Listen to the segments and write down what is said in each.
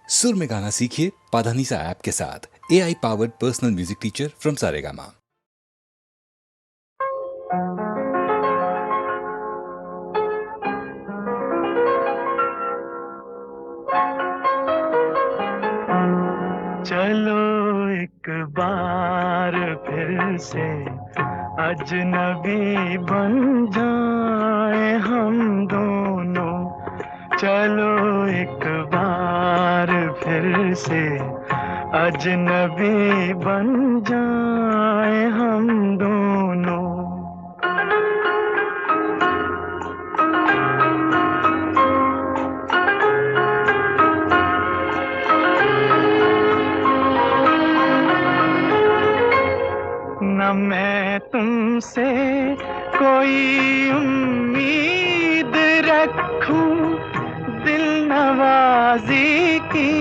सुर में गाना सीखिए पाधानीसा ऐप के साथ। AI powered personal music teacher from Saregama. चलो एक बार फिर से अजनबी बन जाए हम दोनों। चलो एक बार फिर से अजनबी बन जाए हम दोनों। न मैं तुमसे कोई उम्मीद रखूं दिल नवाजी की,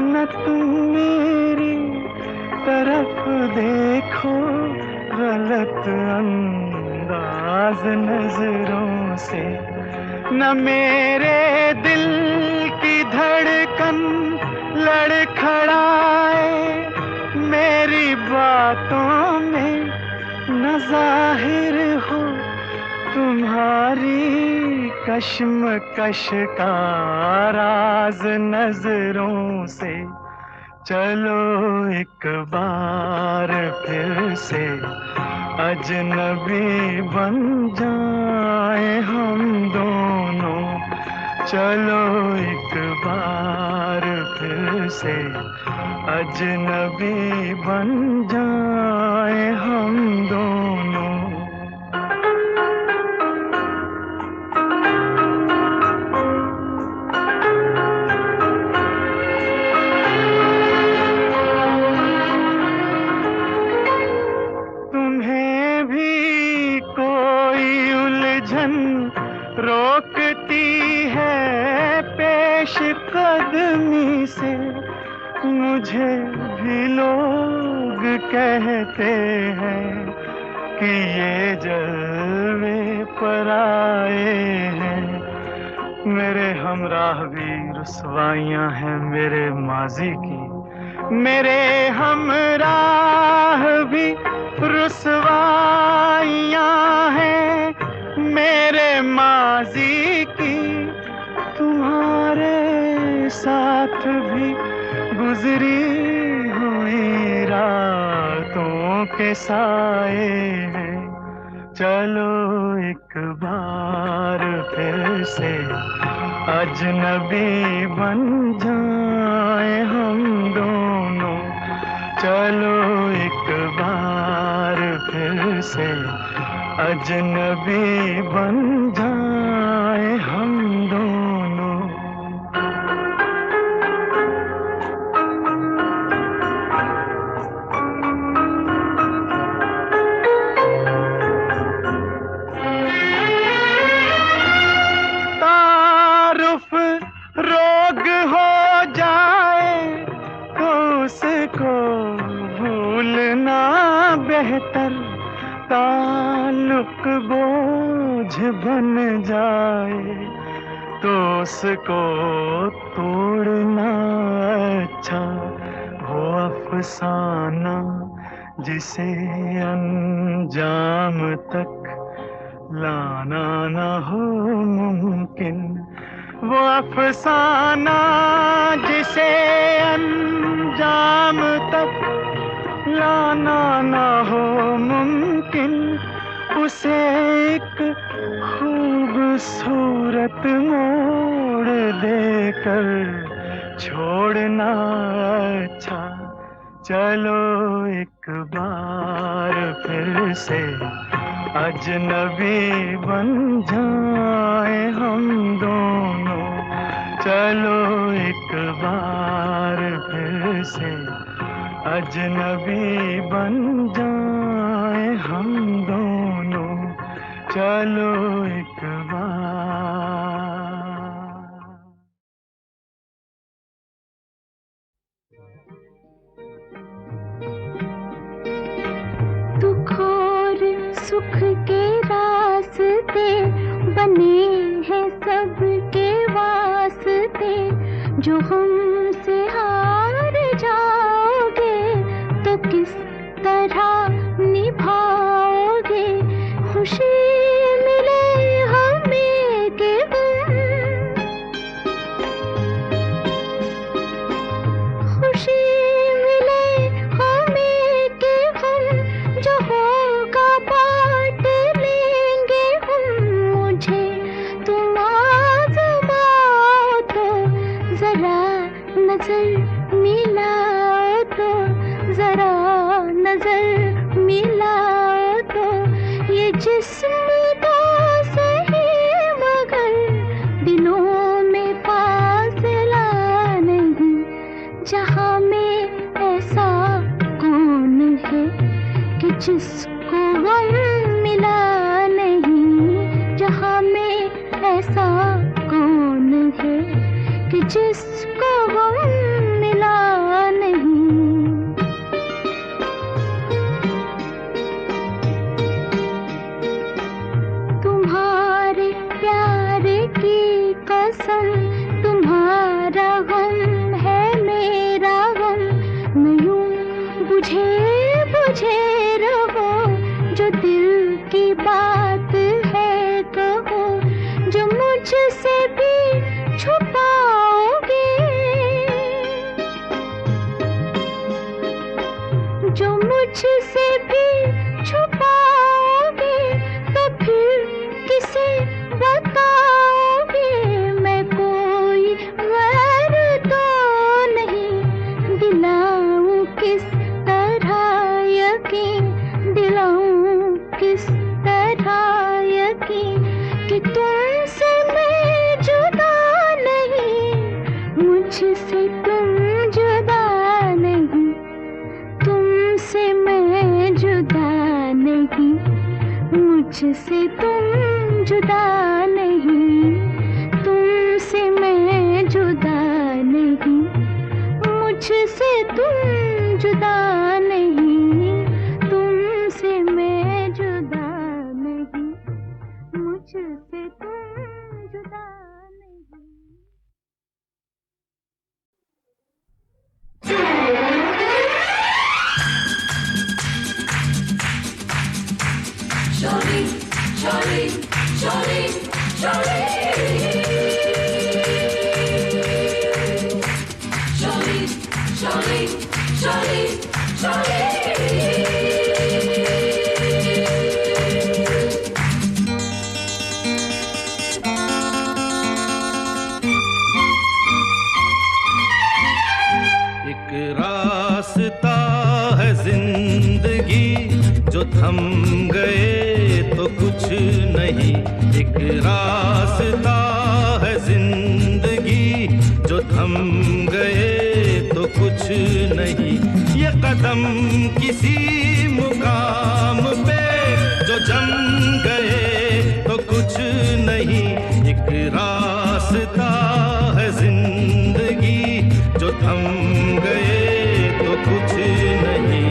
न तुम मेरी तरफ देखो गलत अंदाज नजरों से। न मेरे दिल की धड़कन लड़खड़ाए मेरी बातों में, न जाहिर हो तुम्हारी कश्मकश का राज नजरों से। चलो एक बार फिर से अजनबी बन जाए हम दोनों। चलो एक बार फिर से अजनबी बन जाए हम दोनों। तुम्हें भी कोई उलझन रोकती है पेश कदमी से, मुझे भी लोग कहते हैं कि ये जलवे पर आए हैं। मेरे हमराह भी रुसवाइयां हैं मेरे माजी की, मेरे हमराह भी रुसवाइयां हैं मेरे माजी की। तुम्हारे साथ भी गुजरी हुई रातों के साए हैं। चलो एक बार फिर से अजनबी बन जाए हम दोनों। चलो एक बार फिर से अजनबी बन जाए हम दोनों। तारुफ रोग हो जाए तो उसको भूलना बेहतर, ताल्लुक बोझ बन जाए तो उसको तोड़ना अच्छा। वो अफसाना जिसे अंजाम तक लाना न हो मुमकिन, वो अफसाना जिसे अंजाम तक लाना न हो मुमकिन, उसे एक खूबसूरत मोड़ देकर छोड़ना अच्छा। चलो एक बार फिर से अजनबी बन जाए हम दोनों। चलो एक बार फिर से अजनबी बन जाए हम दोनों। चलो एक बार। दुख और सुख के रास्ते बने हैं सबके वास्ते, जो हमसे नजर मिलाओ तो जरा नजर मिलाओ तो ये जिस्म तो सही मगर दिलों में फासला नहीं। जहाँ में ऐसा कौन है कि जिसको गम मिला नहीं। जहाँ में ऐसा कौन है कि जिसको गम मिला नहीं। तुम्हारे प्यार की कसम तुम्हारा गम है मेरा गम। मैं यूं बुझे बुझे रहो जो दिल की बात है कहो जो मुझसे भी छुपाओगे। जो मुझसे भी छुपाओगे तो फिर किसे बताओगे। मैं कोई गैर तो नहीं दिलाऊं किस तरह यकीन। दिलाऊं किस तरह यकीन कि तुमसे मैं जुदा नहीं। मुझसे तुम जुदा नहीं। तुमसे मैं जुदा नहीं। मुझसे तुम जुदा नहीं। तुमसे मैं जुदा नहीं। मुझसे तुम जुदा नहीं। तुमसे मैं जुदा नहीं। मुझसे तुम जुदा नहीं। एक रास्ता है जिंदगी जो थम गए तो कुछ नहीं। एक रास्ता है जिंदगी जो थम गए तो कुछ नहीं। ये कदम किसी मुकाम पे जो जम गए तो कुछ नहीं। एक रास्ता है जिंदगी जो थम गए तो कुछ नहीं।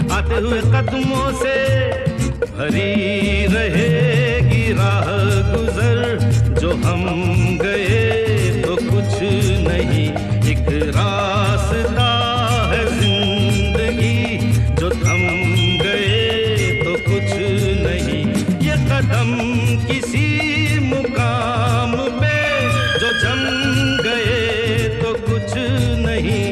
आते हुए कदमों से भरी रहेगी राह गुजर। जो हम गए तो कुछ नहीं। एक रास्ता है जिंदगी जो थम गए तो कुछ नहीं। ये कदम किसी मुकाम पे जो जम गए तो कुछ नहीं।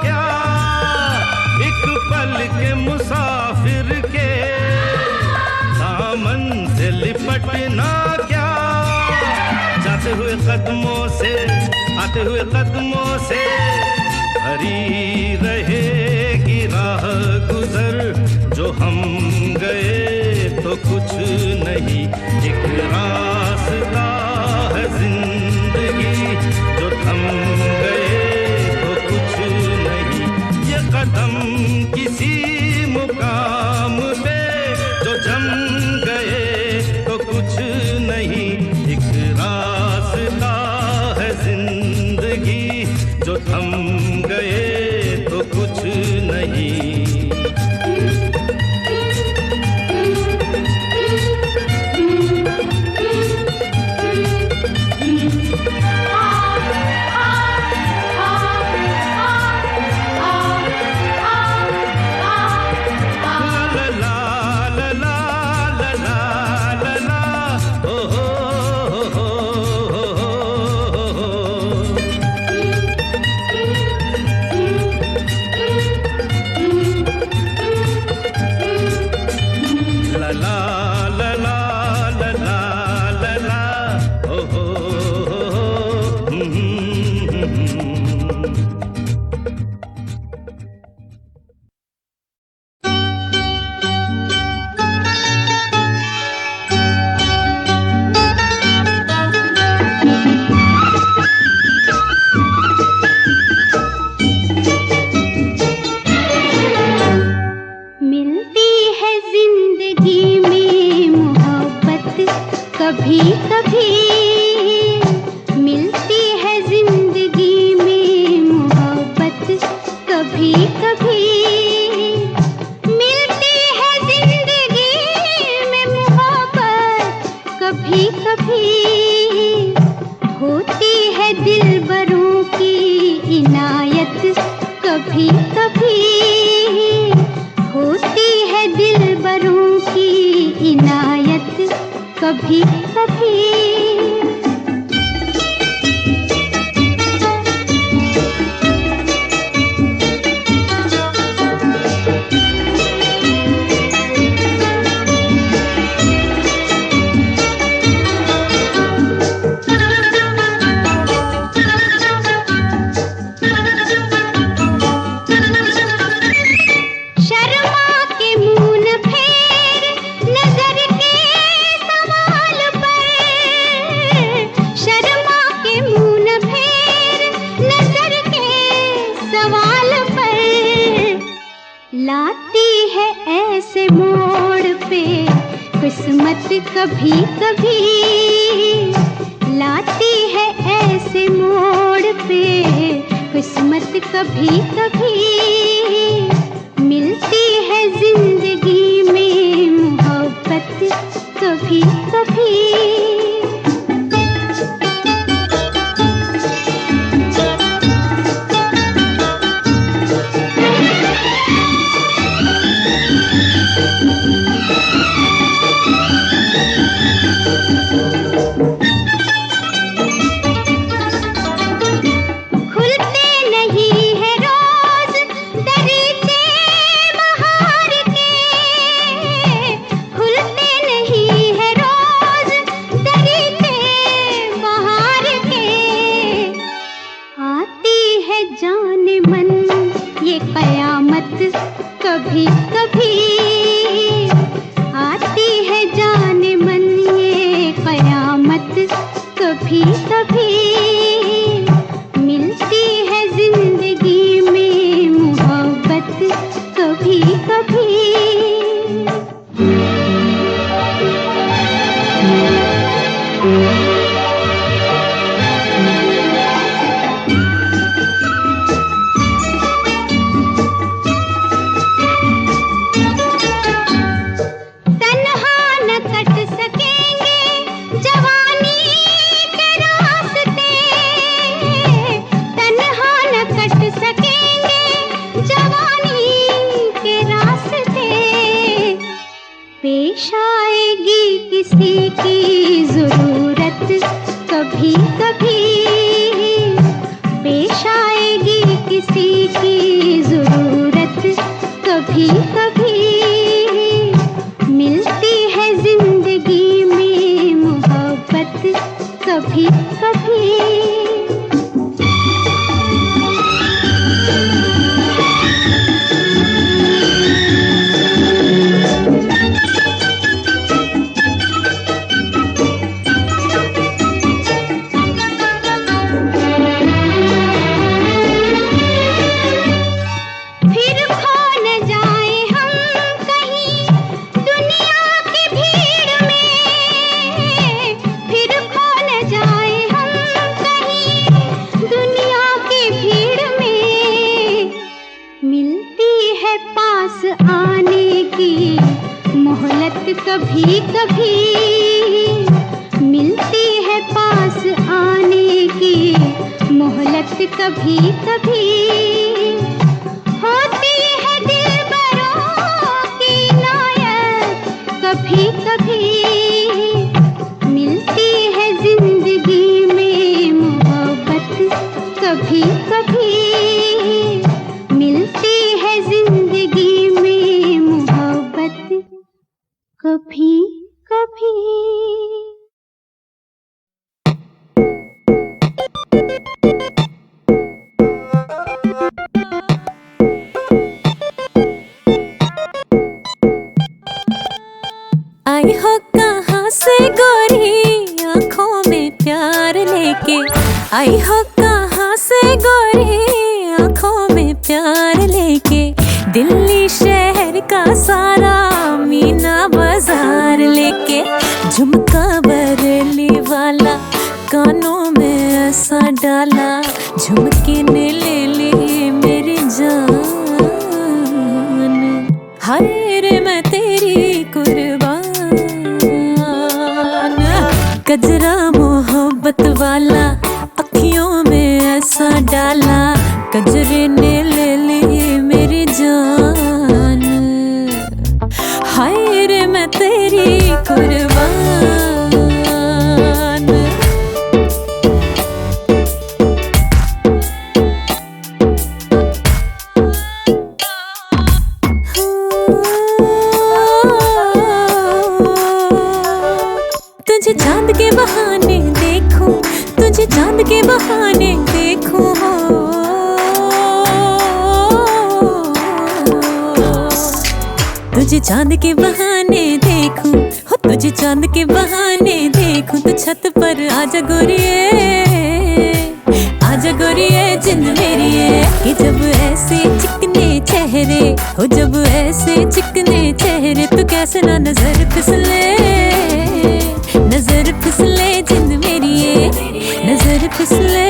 क्या, एक पल के मुसाफिर के दामन से लिपटना क्या। जाते हुए कदमों से, आते हुए कदमों से भरी रहेगी राह गुजर। जो हम गए तो कुछ नहीं, एक रास्ता है जिंदगी। जो थम गए तो कुछ नहीं, ये कदम किसी मुकाम पे जो जम गए तो कुछ नहीं। एक रास्ता है जिंदगी, जो थम गए तो कुछ नहीं। कभी कभी मिलती है जिंदगी में मोहब्बत, कभी कभी मिलती है जिंदगी में मोहब्बत, कभी कभी होती है दिलबरों की इनायत, कभी कभी होती है दिलबरों की इनायत, कभी कभी। लाती है ऐसे मोड़ पे किस्मत, कभी कभी लाती है ऐसे मोड़ पे किस्मत, कभी कभी मिलती है जिंदगी में मोहब्बत, कभी कभी। जाने मन ये कयामत, कभी कभी आती है जाने मन ये कयामत, कभी कभी मिलती है जिंदगी में मोहब्बत, कभी कभी। पेश आएगी किसी की जरूरत, कभी कभी पेश आएगी किसी की की जरूरत कभी कभी मिलती है जिंदगी में मोहब्बत कभी कभी। कभी कभी मिलती है पास आने की मोहलत कभी कभी। होती है दिलबरों की नायत कभी कभी मिलती है जिंदगी में मोहब्बत कभी कभी मिलती है जिंदगी में मोहब्बत कभी कभी। आई हो कहाँ से गोरी आँखों में प्यार लेके, आई हो कहाँ से गोरी आँखों में प्यार लेके, दिल्ली शहर का सारा मीना बाजार लेके, झुमका बरेली वाला कानों में ऐसा डाला, झुमके ने ले ली मेरी जान। हाय रे मैं तेरी कुर्बान, गजरा मोहब्बत वाला अखियों में ऐसा डाला, गजरे ने ले ली मेरी जान। हाय रे मैं तेरी कुर्बान। तुझे चांद के बहाने देखूं, तुझे चांद के बहाने देखूं, तुझे चांद के बहाने देखूं, हो तुझे चांद के बहाने देखूं, तो छत पर आजा गोरिये, आजा गोरिये जिंद मेरी है। कि जब ऐसे चिकने चेहरे हो, जब ऐसे चिकने चेहरे, तो कैसे ना नजर फिसले, नजर फिसले जिंद मेरी है, नजर फिसले,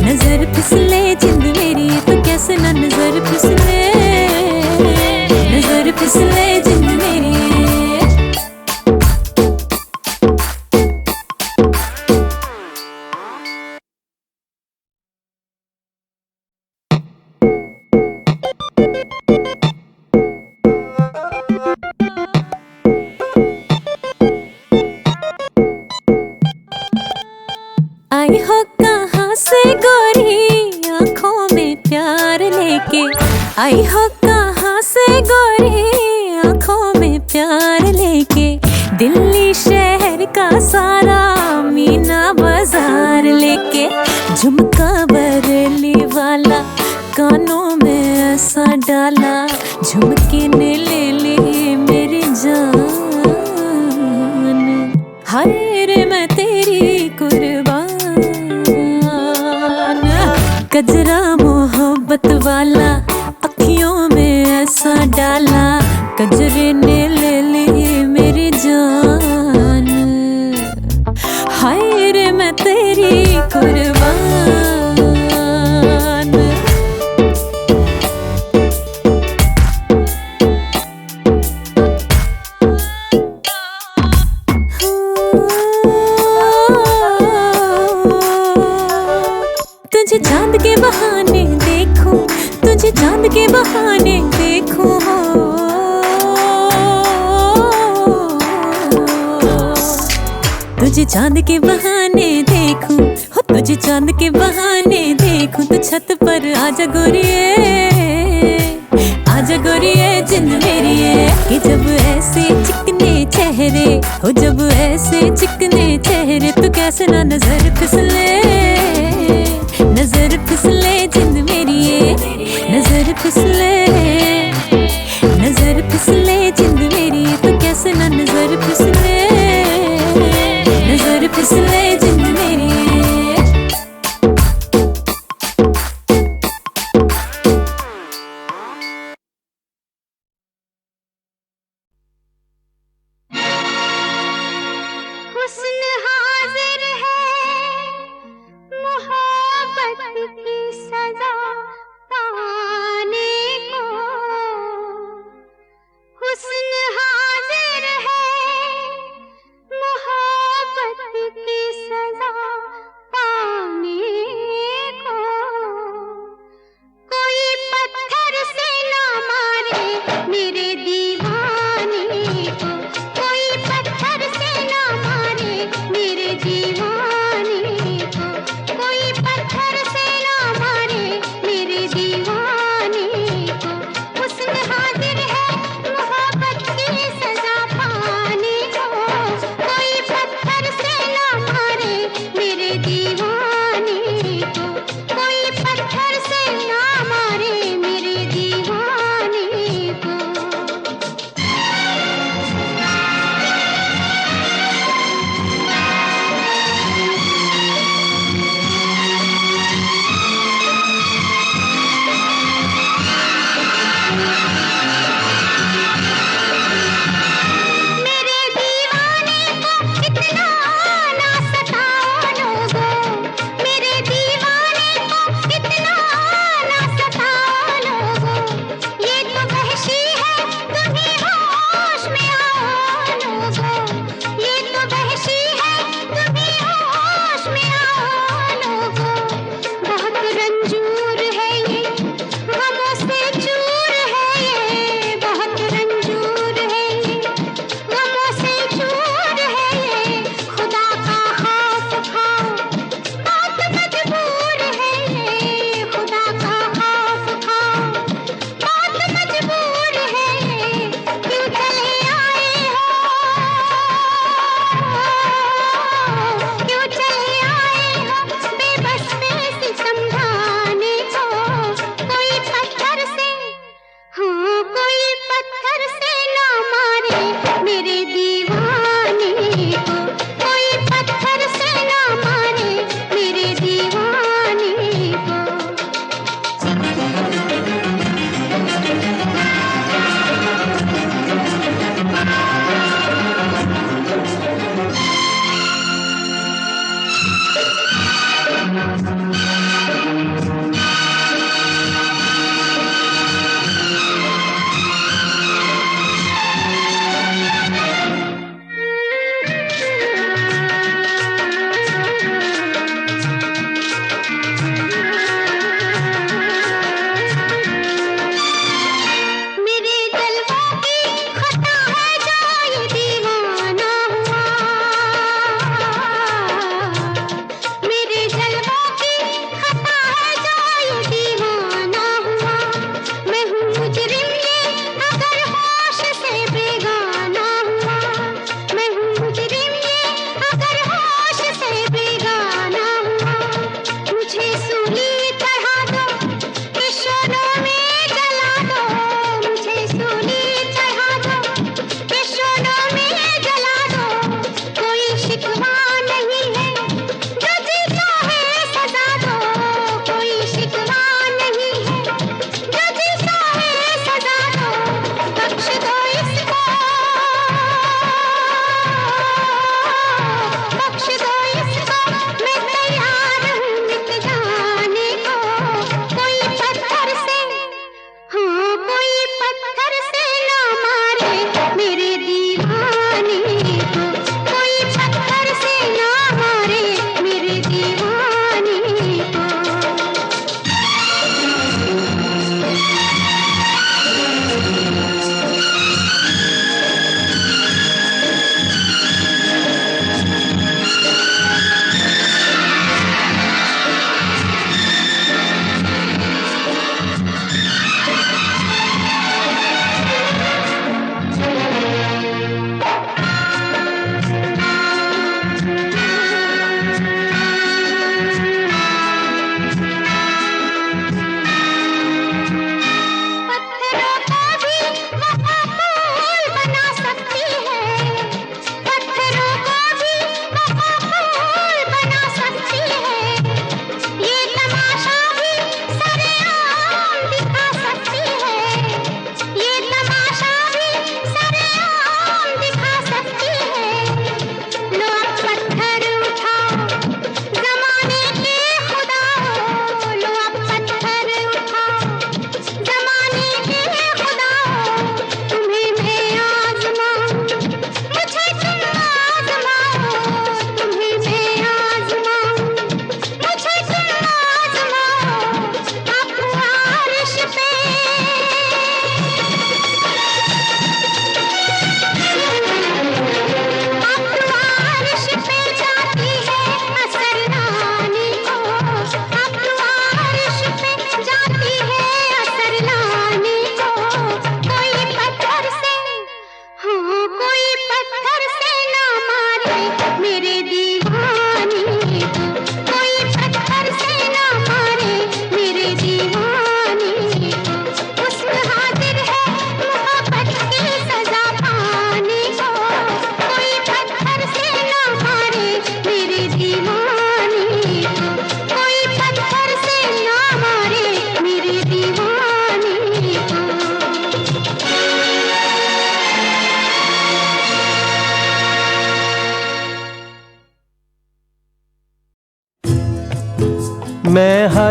नजर फिसले जिंद मेरी है, तो कैसे ना नजर फिसले, नजर फिसले जिंद मेरी है। आई हो कहाँ से गोरी आँखों में प्यार लेके, आई हो कहाँ से गोरी आँखों में प्यार लेके, दिल्ली शहर का सारा मीना बाजार लेके, झुमका बरेली वाला कानों में ऐसा डाला, झुमके ने ले ली मेरी जान। हाय रे मैं तेरी कुर्बान, गजरा मोहब्बत वाला अखियों में ऐसा डाला, गजरे ने ले ली मेरी जान। हाय रे मैं तेरी कुर्बान। तुझे चांद के बहाने देखूं, तुझे चांद के बहाने देखूं, तुझे चांद के बहाने देखूं, हो तुझे चांद के बहाने देखूं तो छत पर आजा गोरिए, आजा गोरिए जिंद मेरी है। कि जब ऐसे चिकने चेहरे हो, जब ऐसे चिकने चेहरे तो कैसे ना नजर फिसले, नजर फिसले जिंद मेरी है। नजर फिसले, नजर फिसले जिंद मेरी है तो कैसे ना नजर फिसले, नजर फिसले जिंद मेरी है। हुस्न हाजिर है मोहब्बत की सजा पाने को,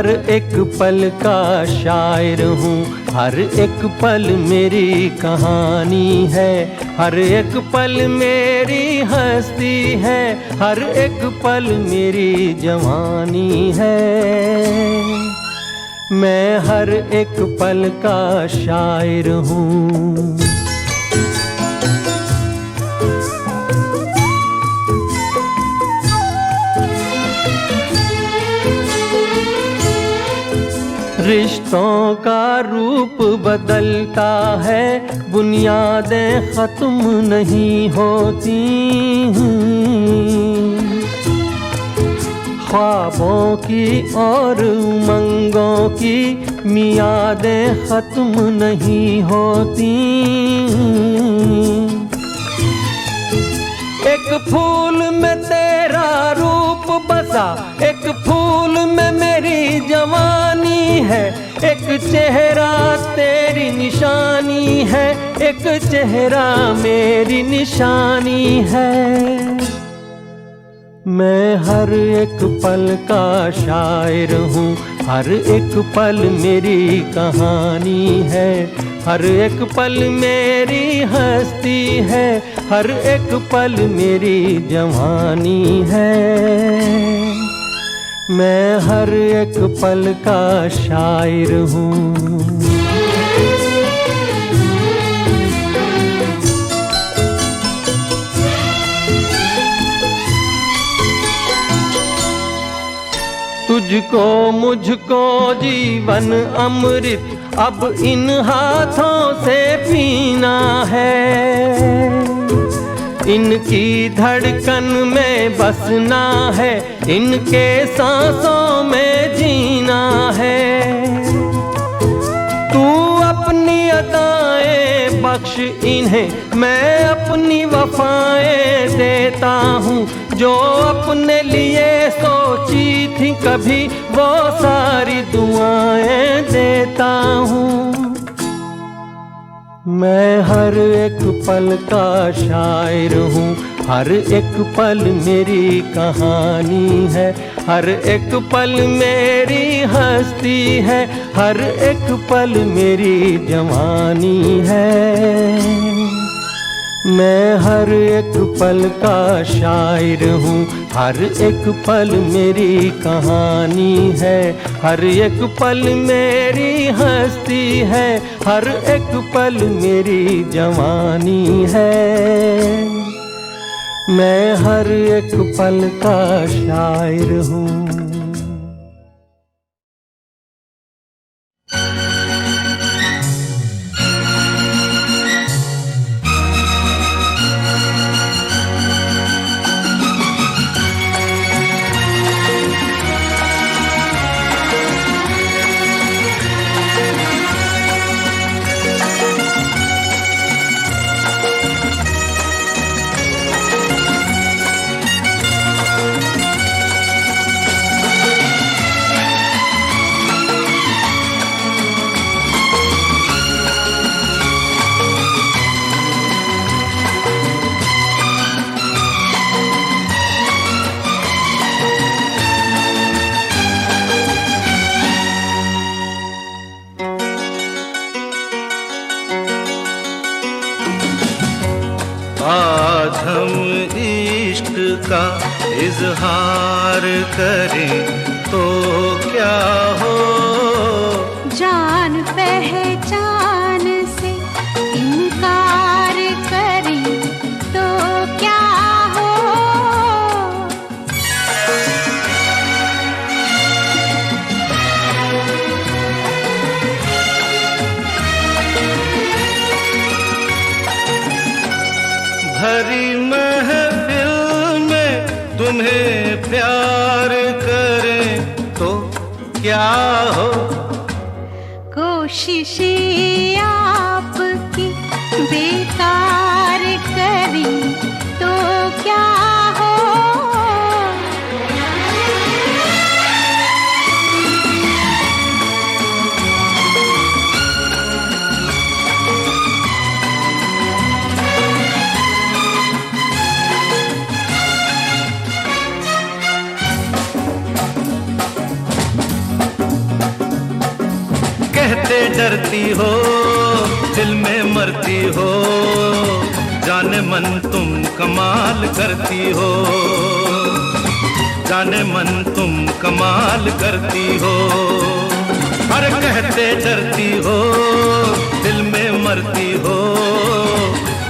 हर एक पल का शायर हूँ, हर एक पल मेरी कहानी है, हर एक पल मेरी हस्ती है, हर एक पल मेरी जवानी है। मैं हर एक पल का शायर हूँ। रिश्तों का रूप बदलता है, बुनियादें खत्म नहीं होती, ख्वाबों की और उमंगों की मियादें खत्म नहीं होती। एक फूल में तेरा रूप बसा, एक फूल में मेरी जवानी है, एक चेहरा तेरी निशानी है, एक चेहरा मेरी निशानी है। मैं हर एक पल का शायर हूँ, हर एक पल मेरी कहानी है, हर एक पल मेरी हस्ती है, हर एक पल मेरी जवानी है। मैं हर एक पल का शायर हूँ। तुझको मुझको जीवन अमृत अब इन हाथों से पीना है, इनकी धड़कन में बसना है, इनके सांसों में जीना है। तू अपनी अदाएं बख्श इन्हें, मैं अपनी वफाएं देता हूँ, जो अपने लिए सोची थी कभी वो सारी दुआएं देता हूँ। मैं हर एक पल का शायर हूँ, हर एक पल मेरी कहानी है, हर एक पल मेरी हस्ती है, हर एक पल मेरी जवानी है। मैं हर एक पल का शायर हूँ, हर एक पल मेरी कहानी है, हर एक पल मेरी हस्ती है, हर एक पल मेरी जवानी है। मैं हर एक पल का शायर हूँ। आज हम इश्क का इजहार करें तो क्या हो, जान पहचान से इनकार करें तो क्या हो। भरी महफिल में तुम्हें प्यार करें तो क्या हो, कोशिशें आपकी बेकार करें तो क्या हो। कहते डरती हो, दिल में मरती हो, जाने मन तुम कमाल करती हो, जाने मन तुम कमाल करती हो। अरे कहते डरती हो, दिल में मरती हो,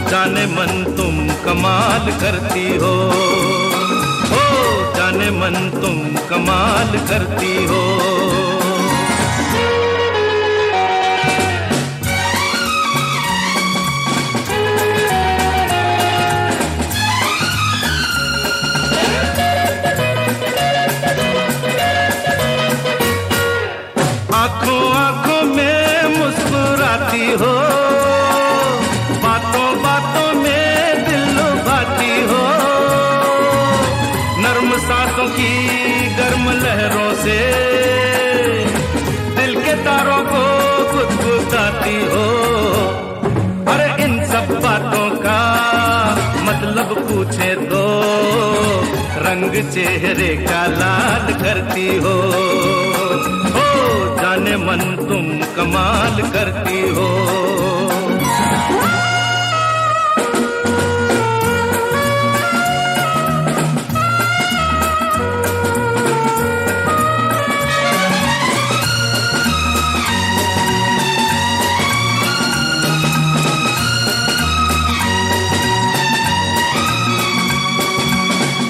जाने मन तुम कमाल करती हो, ओ जाने मन तुम कमाल करती हो। आंखों आंखों में मुस्कुराती हो, बातों बातों में दिल लुभाती हो, नर्म सांसों की गर्म लहरों से दिल के तारों को गुदगुदाती हो। अरे इन सब बातों का मतलब पूछे तो रंग चेहरे का लाल करती हो, जाने मन तुम कमाल करती हो।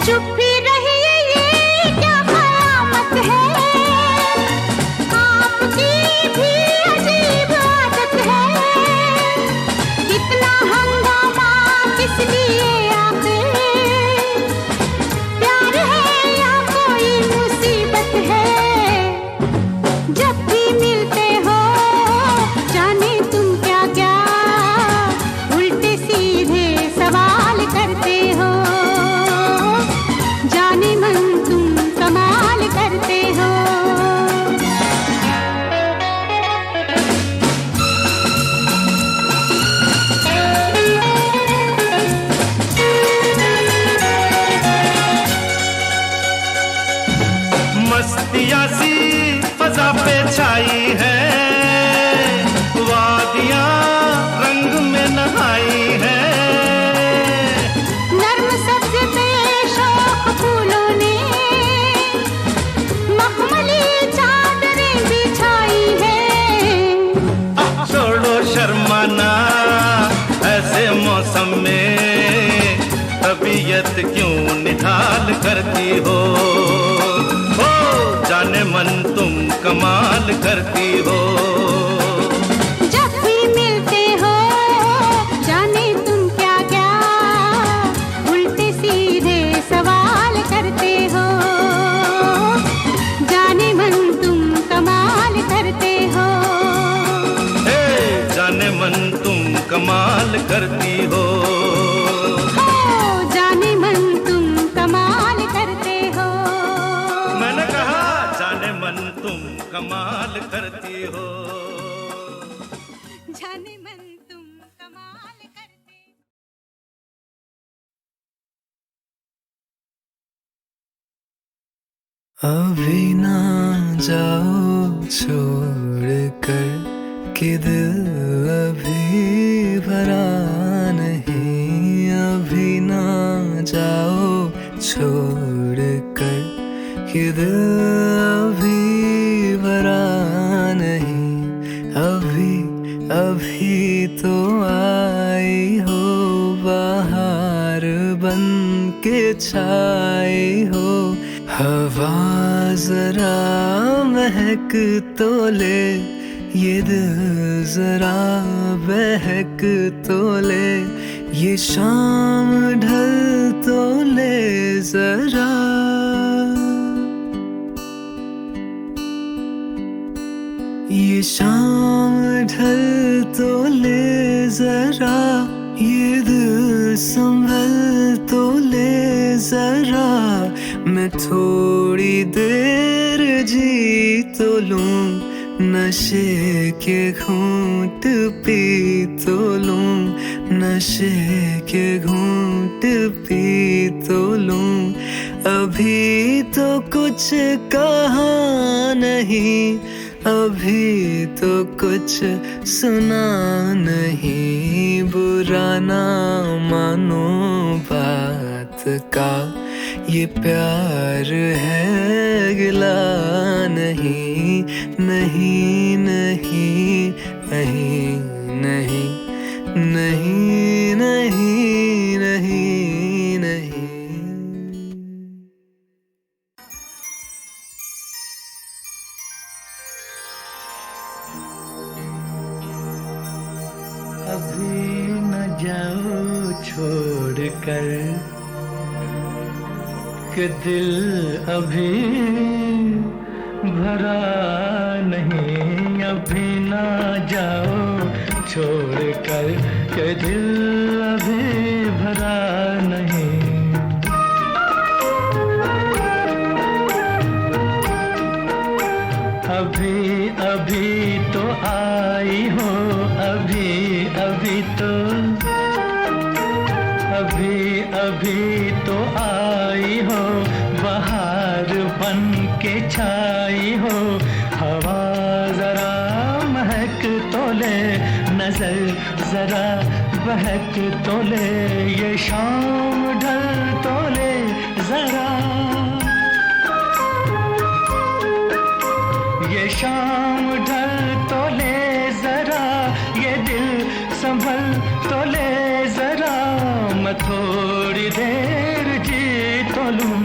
चुप भी रहिए, ये क्या कयामत है, आपकी भी अजीब आदत है। इतना हंगामा किस लिए आखिर, प्यार है या कोई मुसीबत है। जब भी मिलते हो जाने तुम क्या क्या उल्टे सीधे सवाल करते हो, जाने मन तुम कमाल करते हो। मस्तियाँ सी फजा पे छाई है, वादियाँ रंग में नहाई है, नर्म सब्ज पे शौक फूलों ने मखमली चादरें बिछाई है। छोड़ो शर्माना ऐसे मौसम में, तबीयत क्यों निढाल करती हो, जाने मन तुम कमाल करती हो। जब भी मिलते हो जाने तुम क्या क्या उल्टे सीधे सवाल करते हो, जाने मन तुम कमाल करते हो। जाने मन तुम कमाल करती हो, जाने मन तुम कमाल करते हो। मैंने कहा जाने मन तुम कमाल करती हो, जाने मन तुम कमाल करते हो। अभी ना जाओ छोड़ कर कि दिल अभी भरा नहीं, अभी ना जाओ छोड़ कर कि दिल अभी भरा नहीं। अभी अभी तो आई हो बाहर बन के छाई हो, हवा जरा महक तो ले, ये दिल जरा बहक तो ले, ये शाम ढल तो ले जरा। ये शाम ढल तो ले जरा, ये दिल संभल तो ले जरा। मैं थोड़ी देर जी तो लूं, नशे के घूंट पी तो लूं, नशे के घूंट पी तो लूं। अभी तो कुछ कहा नहीं, अभी तो कुछ सुना नहीं, बुरा ना मानो बात का, ये प्यार है गिला नहीं, नहीं नहीं नहीं नहीं नहीं नहीं नहीं नहीं। अभी न जाओ छोड़ कर कि दिल अभी भरा नहीं, अभी न जाओ छोड़ कर कि दिल अभी भरा नहीं। अभी अभी तो आई हो, अभी अभी तो, अभी अभी तो आई हो, बहार बन के छाई हो, हवा जरा महक तो ले, नजर जरा बहक तो ले, ये शाम ढल तो ले जरा, ये शाम ढल तो ले जरा, ये दिल संभल तो ले जरा, मैं थोड़ी देर जी तो लूं,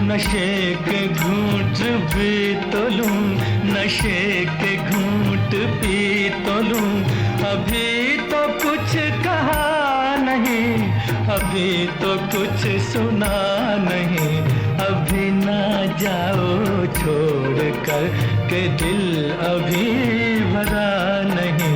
नशे के घूंट भी तो लूं, नशे के घूंट पी तो लूं। अभी तो कुछ कहा नहीं, अभी तो कुछ सुना नहीं, अभी ना जाओ छोड़ कर के दिल अभी भरा नहीं।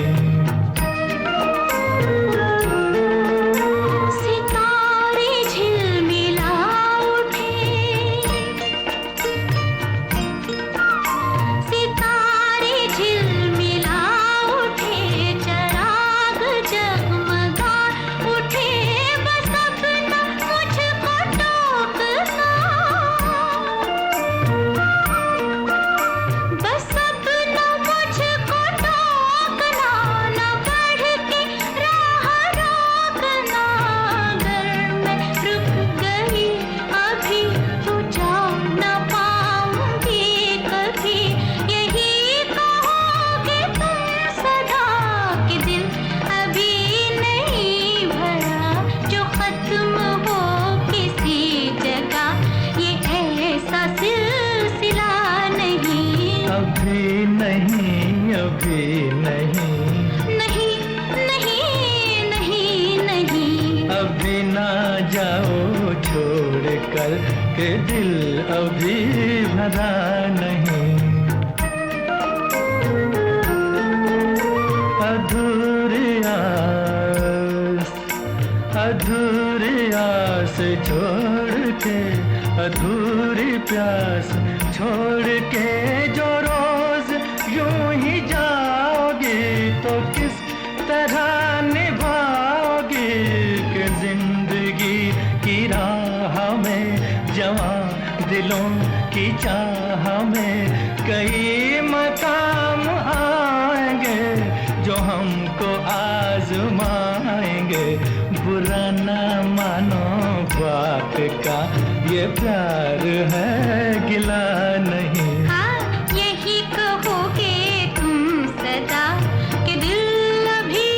के दिल अभी भरा नहीं। अधूरी आस छोड़ के, अधूरी प्यास छोड़ के जो रोज यूं ही जाओगी तो किस तरह निभाओगी कि जिंदगी की राह में जवां दिलों की चाह में कई मकाम आएंगे जो हमको आजमाएंगे। बुरा न मानो बात का, ये प्यार है गिला नहीं। हाँ, यही कहोगे तुम सदा कि दिल अभी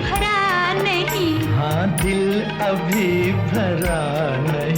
भरा नहीं। हाँ, दिल अभी भरा नहीं।